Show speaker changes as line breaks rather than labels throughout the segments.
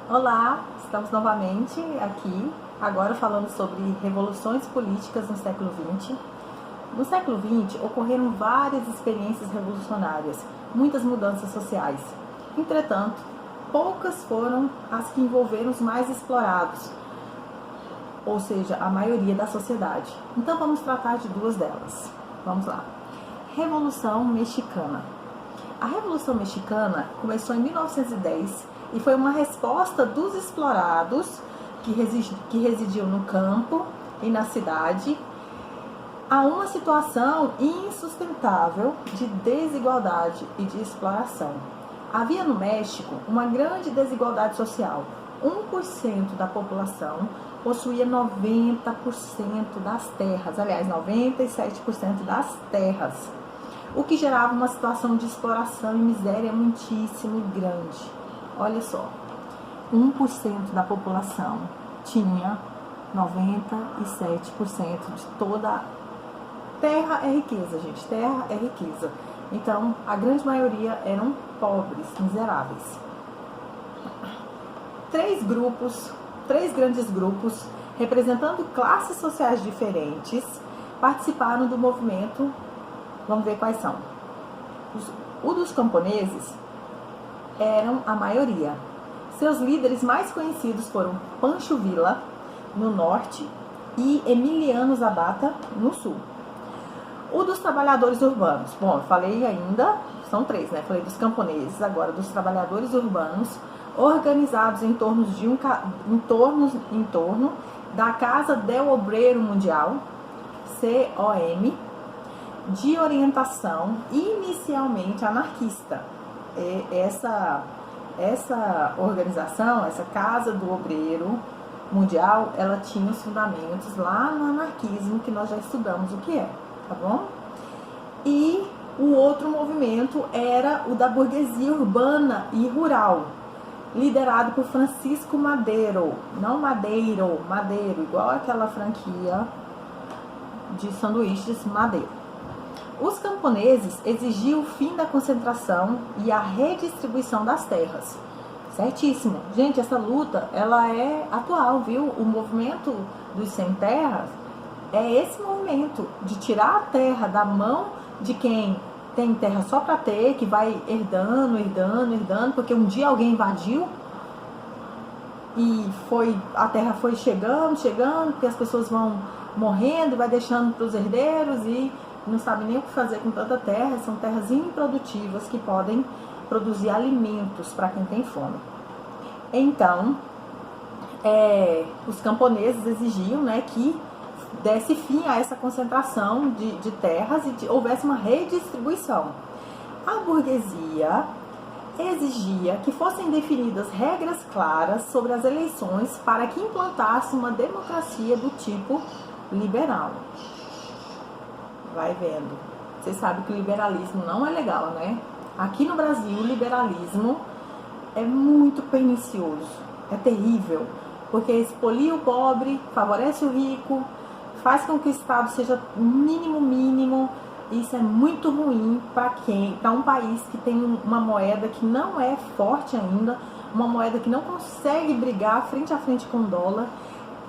Olá, estamos novamente aqui, agora falando sobre revoluções políticas no século XX. No século XX ocorreram várias experiências revolucionárias, muitas mudanças sociais. Entretanto, poucas foram as que envolveram os mais explorados, ou seja, a maioria da sociedade. Então vamos tratar de duas delas. Vamos lá. Revolução Mexicana. A Revolução Mexicana começou em 1910 e foi uma resposta dos explorados que residiam no campo e na cidade a uma situação insustentável de desigualdade e de exploração. Havia no México uma grande desigualdade social. 1% da população possuía 90% das terras, aliás, 97% das terras, o que gerava uma situação de exploração e miséria muitíssimo grande. Olha só, 1% da população tinha 97% de toda a terra é riqueza, gente, terra é riqueza. Então, a grande maioria eram pobres, miseráveis. Três grandes grupos, representando classes sociais diferentes, participaram do movimento. Vamos ver quais são. O dos camponeses eram a maioria. Seus líderes mais conhecidos foram Pancho Villa, no norte, e Emiliano Zapata, no sul. O dos trabalhadores urbanos. Bom, eu falei ainda, são três, né? Falei dos camponeses, agora dos trabalhadores urbanos, organizados em torno da Casa del Obrero Mundial, COM, de orientação inicialmente anarquista. Essa organização, essa Casa do Obreiro Mundial, ela tinha os fundamentos lá no anarquismo, que nós já estudamos o que é, tá bom? E o outro movimento era o da burguesia urbana e rural, liderado por Francisco Madero, não Madeiro, igual aquela franquia de sanduíches Madeiro. Os camponeses exigiam o fim da concentração e a redistribuição das terras. Certíssimo. Gente, essa luta, ela é atual, viu? O movimento dos sem terras é esse movimento de tirar a terra da mão de quem tem terra só para ter, que vai herdando, porque um dia alguém invadiu e a terra foi chegando, porque as pessoas vão morrendo e vai deixando para os herdeiros e não sabe nem o que fazer com tanta terra. São terras improdutivas que podem produzir alimentos para quem tem fome. Então, os camponeses exigiam, né, que desse fim a essa concentração de terras e houvesse uma redistribuição. A burguesia exigia que fossem definidas regras claras sobre as eleições para que implantasse uma democracia do tipo liberal. Vai vendo. Vocês sabem que o liberalismo não é legal, né? Aqui no Brasil, o liberalismo é muito pernicioso, é terrível, porque expolia o pobre, favorece o rico, faz com que o Estado seja mínimo. Isso é muito ruim para um país que tem uma moeda que não é forte ainda, uma moeda que não consegue brigar frente a frente com o dólar,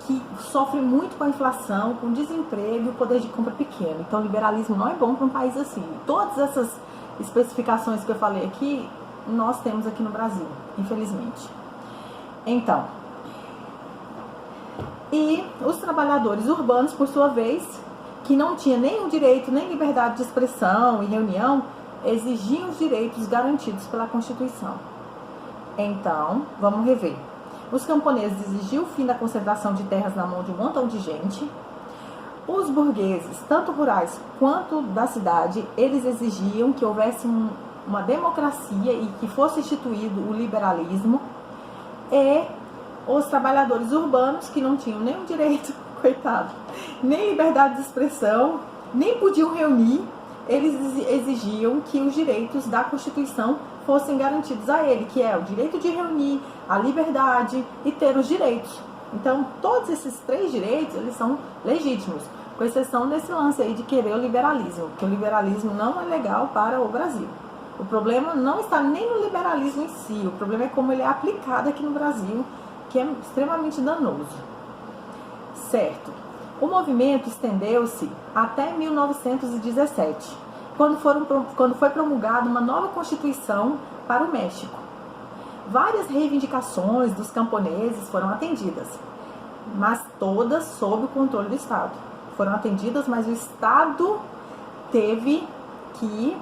que sofre muito com a inflação, com o desemprego e o poder de compra pequeno. Então, o liberalismo não é bom para um país assim. Todas essas especificações que eu falei aqui, nós temos aqui no Brasil, infelizmente. Então, e os trabalhadores urbanos, por sua vez, que não tinham nem o direito, nem liberdade de expressão e reunião, exigiam os direitos garantidos pela Constituição. Então, vamos rever. Os camponeses exigiam o fim da concentração de terras na mão de um montão de gente. Os burgueses, tanto rurais quanto da cidade, eles exigiam que houvesse uma democracia e que fosse instituído o liberalismo. E os trabalhadores urbanos, que não tinham nem o direito, coitado, nem liberdade de expressão, nem podiam reunir, eles exigiam que os direitos da Constituição fossem garantidos a ele, que é o direito de reunir, a liberdade e ter os direitos. Então, todos esses três direitos, eles são legítimos, com exceção desse lance aí de querer o liberalismo, porque o liberalismo não é legal para o Brasil. O problema não está nem no liberalismo em si, o problema é como ele é aplicado aqui no Brasil, que é extremamente danoso. Certo. O movimento estendeu-se até 1917, quando foi promulgada uma nova Constituição para o México. Várias reivindicações dos camponeses foram atendidas, mas todas sob o controle do Estado. Foram atendidas, mas o Estado teve que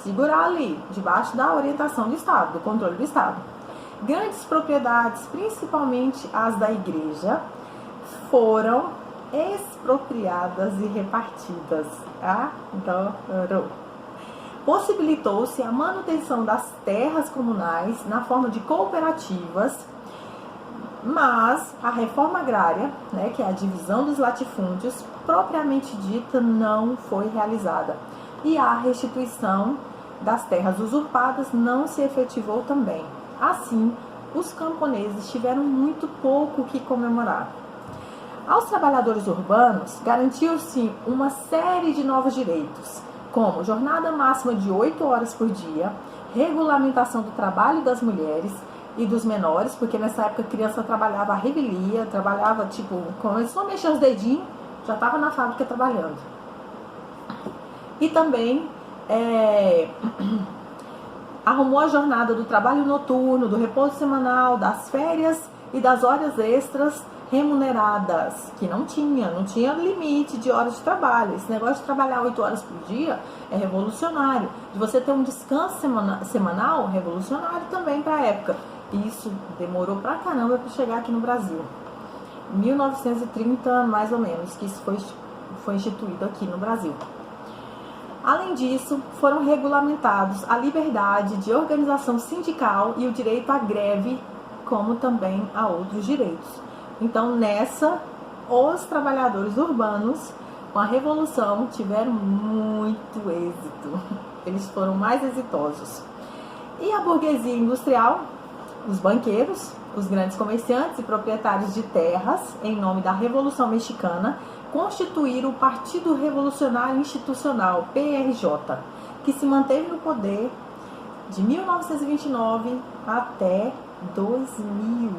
segurar ali, debaixo da orientação do Estado, do controle do Estado. Grandes propriedades, principalmente as da igreja, foram expropriadas e repartidas. Adoro! Possibilitou-se a manutenção das terras comunais na forma de cooperativas, mas a reforma agrária, né, que é a divisão dos latifúndios, propriamente dita, não foi realizada. E a restituição das terras usurpadas não se efetivou também. Assim, os camponeses tiveram muito pouco o que comemorar. Aos trabalhadores urbanos, garantiu-se uma série de novos direitos, como jornada máxima de 8 horas por dia, regulamentação do trabalho das mulheres e dos menores, porque nessa época a criança trabalhava à revelia, trabalhava, começou a mexer os dedinhos, já estava na fábrica trabalhando. E também arrumou a jornada do trabalho noturno, do repouso semanal, das férias e das horas extras remuneradas, que não tinha limite de horas de trabalho. Esse negócio de trabalhar 8 horas por dia é revolucionário. De você ter um descanso semanal, revolucionário também para a época. Isso demorou pra caramba para chegar aqui no Brasil. 1930, mais ou menos, que isso foi instituído aqui no Brasil. Além disso, foram regulamentados a liberdade de organização sindical e o direito à greve, como também a outros direitos. Então, nessa, os trabalhadores urbanos, com a Revolução, tiveram muito êxito. Eles foram mais exitosos. E a burguesia industrial, os banqueiros, os grandes comerciantes e proprietários de terras, em nome da Revolução Mexicana, constituíram o Partido Revolucionário Institucional, PRJ, que se manteve no poder de 1929 até 2000.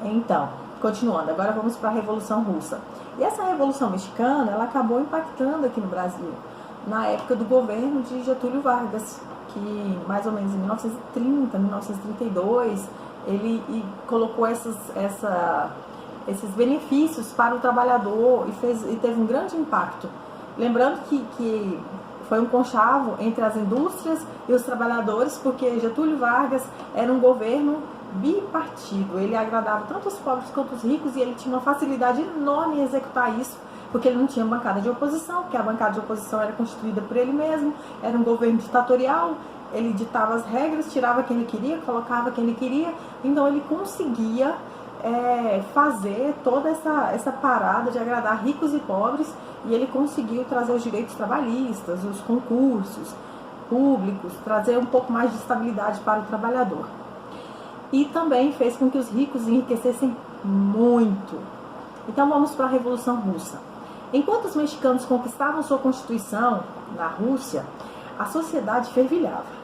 Então, continuando, agora vamos para a Revolução Russa. E essa Revolução Mexicana, ela acabou impactando aqui no Brasil, na época do governo de Getúlio Vargas, que mais ou menos em 1930, 1932, ele colocou esses benefícios para o trabalhador e teve um grande impacto. Lembrando que foi um conchavo entre as indústrias e os trabalhadores, porque Getúlio Vargas era um governo bipartido. Ele agradava tanto os pobres quanto os ricos e ele tinha uma facilidade enorme em executar isso, porque ele não tinha bancada de oposição, porque a bancada de oposição era constituída por ele mesmo, era um governo ditatorial, ele ditava as regras, tirava quem ele queria, colocava quem ele queria, então ele conseguia fazer toda essa parada de agradar ricos e pobres, e ele conseguiu trazer os direitos trabalhistas, os concursos públicos, trazer um pouco mais de estabilidade para o trabalhador. E também fez com que os ricos enriquecessem muito. Então vamos para a Revolução Russa. Enquanto os mexicanos conquistavam sua Constituição na Rússia, a sociedade fervilhava.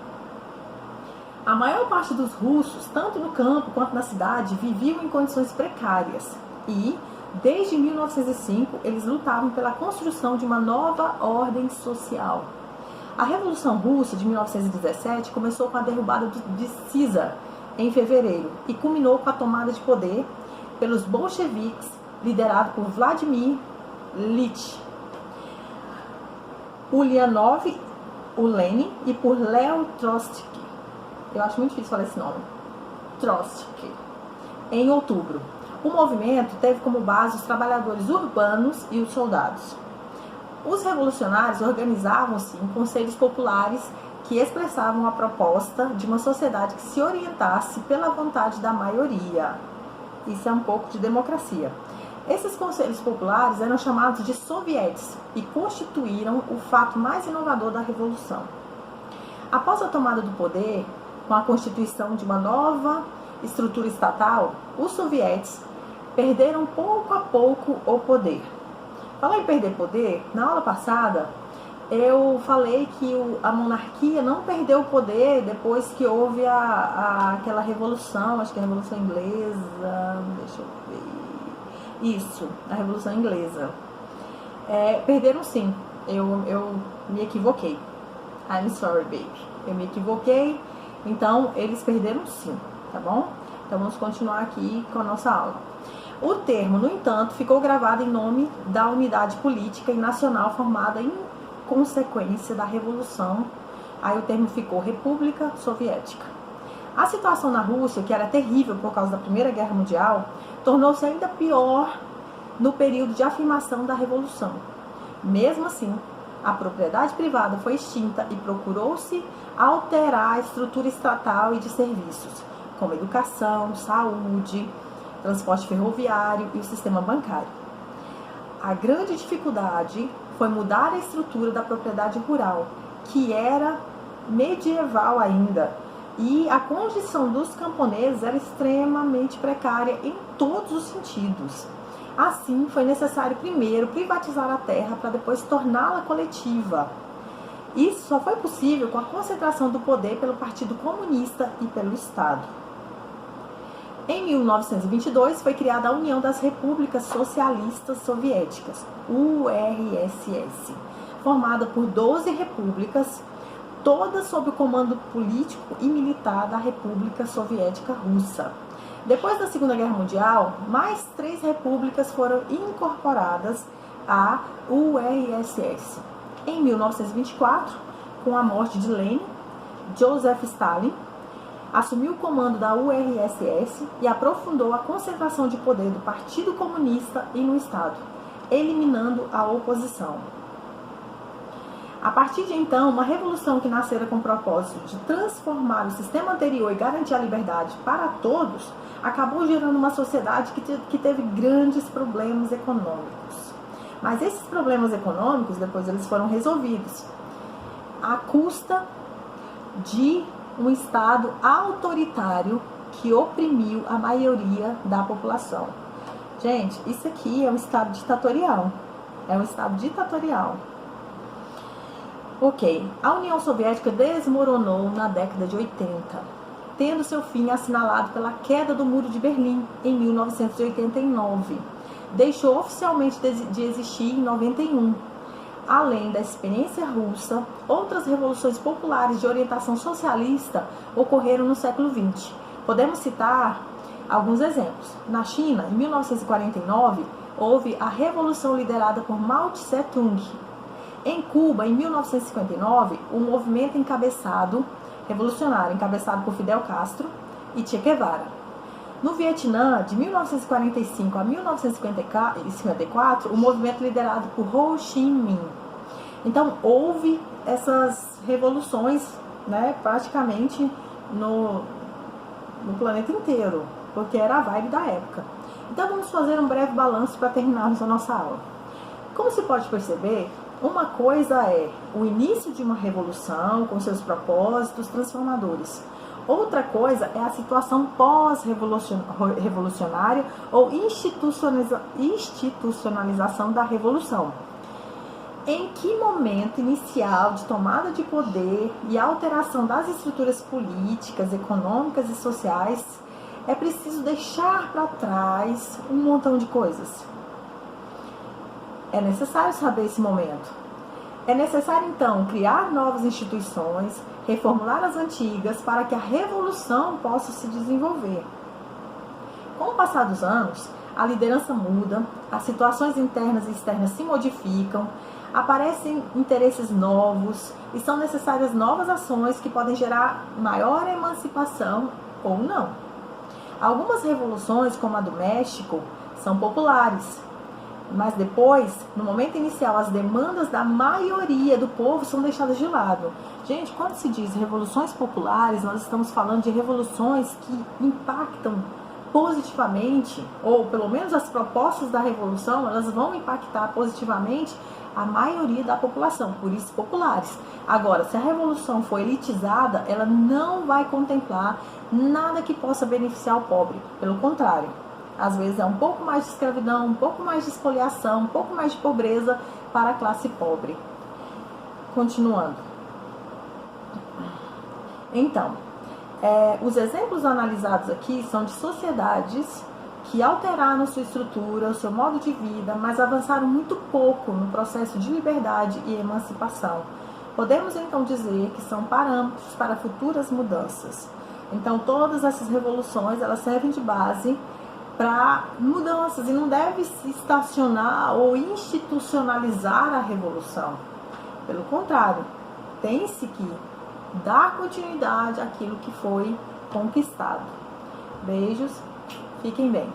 A maior parte dos russos, tanto no campo quanto na cidade, viviam em condições precárias e, desde 1905, eles lutavam pela construção de uma nova ordem social. A Revolução Russa de 1917 começou com a derrubada de Czar em fevereiro e culminou com a tomada de poder pelos bolcheviques, liderado por Vladimir Ilyich Ulyanov, o Lenin, e por Leo Trotsky. Eu acho muito difícil falar esse nome. Trotsky. Em outubro. O movimento teve como base os trabalhadores urbanos e os soldados. Os revolucionários organizavam-se em conselhos populares que expressavam a proposta de uma sociedade que se orientasse pela vontade da maioria. Isso é um pouco de democracia. Esses conselhos populares eram chamados de sovietes e constituíram o fato mais inovador da Revolução. Após a tomada do poder, com a constituição de uma nova estrutura estatal, os sovietes perderam pouco a pouco o poder. Falar em perder poder, na aula passada eu falei que a monarquia não perdeu o poder depois que houve aquela revolução, acho que é a Revolução Inglesa, deixa eu ver, isso, a Revolução Inglesa. Perderam sim, eu me equivoquei, I'm sorry baby, eu me equivoquei, então eles perderam sim, tá bom? Então vamos continuar aqui com a nossa aula. O termo, no entanto, ficou gravado em nome da unidade política e nacional formada em consequência da Revolução. Aí o termo ficou República Soviética. A situação na Rússia, que era terrível por causa da Primeira Guerra Mundial, tornou-se ainda pior no período de afirmação da Revolução. Mesmo assim, a propriedade privada foi extinta e procurou-se alterar a estrutura estatal e de serviços, como educação, saúde, transporte ferroviário e o sistema bancário. A grande dificuldade foi mudar a estrutura da propriedade rural, que era medieval ainda, e a condição dos camponeses era extremamente precária em todos os sentidos. Assim, foi necessário primeiro privatizar a terra para depois torná-la coletiva. Isso só foi possível com a concentração do poder pelo Partido Comunista e pelo Estado. Em 1922 foi criada a União das Repúblicas Socialistas Soviéticas, URSS, formada por 12 repúblicas, todas sob o comando político e militar da República Soviética Russa. Depois da Segunda Guerra Mundial, mais 3 repúblicas foram incorporadas à URSS. Em 1924, com a morte de Lenin, Joseph Stalin assumiu o comando da URSS e aprofundou a concentração de poder do Partido Comunista e no Estado, eliminando a oposição. A partir de então, uma revolução que nascera com o propósito de transformar o sistema anterior e garantir a liberdade para todos, acabou gerando uma sociedade que teve grandes problemas econômicos. Mas esses problemas econômicos, depois eles foram resolvidos à custa de um Estado autoritário que oprimiu a maioria da população. Gente, isso aqui é um Estado ditatorial. É um Estado ditatorial. Ok, a União Soviética desmoronou na década de 80, tendo seu fim assinalado pela queda do Muro de Berlim em 1989. Deixou oficialmente de existir em 91. Além da experiência russa, outras revoluções populares de orientação socialista ocorreram no século XX. Podemos citar alguns exemplos. Na China, em 1949, houve a revolução liderada por Mao Tse-tung. Em Cuba, em 1959, um movimento revolucionário encabeçado por Fidel Castro e Che Guevara. No Vietnã, de 1945 a 1954, o movimento liderado por Ho Chi Minh. Então, houve essas revoluções, né, praticamente no planeta inteiro, porque era a vibe da época. Então, vamos fazer um breve balanço para terminarmos a nossa aula. Como se pode perceber, uma coisa é o início de uma revolução com seus propósitos transformadores. Outra coisa é a situação pós-revolucionária ou institucionalização da revolução. Em que momento inicial de tomada de poder e alteração das estruturas políticas, econômicas e sociais é preciso deixar para trás um montão de coisas? É necessário saber esse momento. É necessário, então, criar novas instituições, reformular as antigas para que a revolução possa se desenvolver. Com o passar dos anos, a liderança muda, as situações internas e externas se modificam, aparecem interesses novos e são necessárias novas ações que podem gerar maior emancipação ou não. Algumas revoluções, como a do México, são populares, mas depois, no momento inicial, as demandas da maioria do povo são deixadas de lado. Gente, quando se diz revoluções populares, nós estamos falando de revoluções que impactam positivamente, ou pelo menos as propostas da revolução, elas vão impactar positivamente a maioria da população, por isso populares. Agora, se a revolução for elitizada, ela não vai contemplar nada que possa beneficiar o pobre, pelo contrário. Às vezes é um pouco mais de escravidão, um pouco mais de expoliação, um pouco mais de pobreza para a classe pobre. Continuando. Então, os exemplos analisados aqui são de sociedades que alteraram sua estrutura, o seu modo de vida, mas avançaram muito pouco no processo de liberdade e emancipação. Podemos então dizer que são parâmetros para futuras mudanças. Então, todas essas revoluções, elas servem de base para mudanças e não deve se estacionar ou institucionalizar a revolução. Pelo contrário, tem-se que dar continuidade àquilo que foi conquistado. Beijos, fiquem bem.